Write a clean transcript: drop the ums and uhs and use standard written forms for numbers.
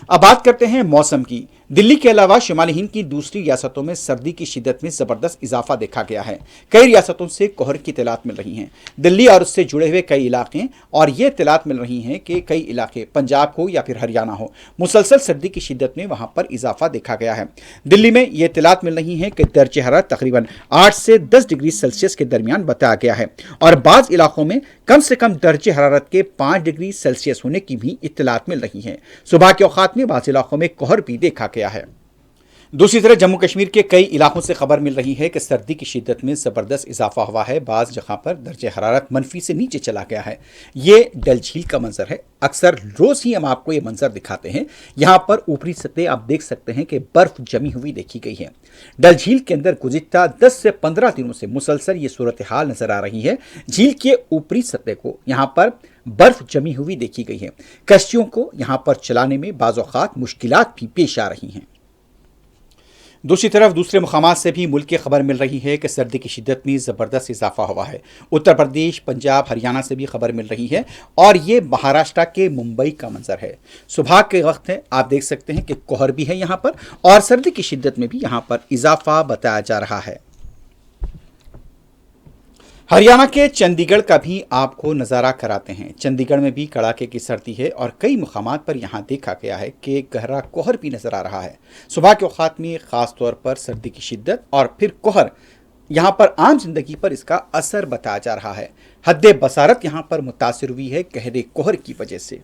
अब बात करते हैं मौसम की। दिल्ली के अलावा शुमाली हिंद की दूसरी रियासतों में सर्दी की शिद्दत में जबरदस्त इजाफा देखा गया है। कई रियासतों से कोहर की इत्तलात मिल रही हैं। दिल्ली और उससे जुड़े हुए कई इलाके और ये इत्तलात मिल रही हैं कि कई इलाके पंजाब हो या फिर हरियाणा हो, मुसलसल सर्दी की शिद्दत में वहां पर इजाफा देखा गया है। दिल्ली में ये इत्तलात मिल रही हैं कि दर्ज हरारत तकरीबन 8 से 10 डिग्री सेल्सियस के दरमियान बताया गया है और बाज़ इलाकों में कम से कम दर्ज हरारत के 5 डिग्री सेल्सियस होने की भी इत्तलात मिल रही हैं। सुबह के औकात में बाज़ इलाकों में कोहर भी देखा गया है। दूसरी तरफ जम्मू कश्मीर के कई इलाकों से खबर मिल रही है कि सर्दी की शिद्दत में ज़बरदस्त इजाफा हुआ है। बाज़ जगह पर दर्जे हरारत मनफी से नीचे चला गया है। ये डल झील का मंजर है। अक्सर रोज़ ही हम आपको ये मंजर दिखाते हैं। यहाँ पर ऊपरी सतह आप देख सकते हैं कि बर्फ़ जमी हुई देखी गई है। डल झील के अंदर गुज़िश्ता 10 से 15 दिनों से मुसलसल ये सूरत हाल नज़र आ रही है। झील के ऊपरी सतह को यहाँ पर बर्फ़ जमी हुई देखी गई है। कश्तियों को यहाँ पर चलाने में बाज़ औक़ात मुश्किलात भी पेश आ रही हैं। दूसरी तरफ दूसरे मुकामात से भी मुल्क की खबर मिल रही है कि सर्दी की शिद्दत में ज़बरदस्त इजाफा हुआ है। उत्तर प्रदेश, पंजाब, हरियाणा से भी खबर मिल रही है और ये महाराष्ट्र के मुंबई का मंजर है। सुबह के वक्त है, आप देख सकते हैं कि कोहर भी है यहाँ पर और सर्दी की शिद्दत में भी यहाँ पर इजाफा बताया जा रहा है। हरियाणा के चंडीगढ़ का भी आपको नज़ारा कराते हैं। चंडीगढ़ में भी कड़ाके की सर्दी है और कई मुकामात पर यहाँ देखा गया है कि गहरा कोहर भी नज़र आ रहा है। सुबह के औक़ात में ख़ास तौर पर सर्दी की शिद्दत और फिर कोहर यहाँ पर आम जिंदगी पर इसका असर बताया जा रहा है। हद बसारत यहाँ पर मुतासिर हुई है गहरे कोहर की वजह से।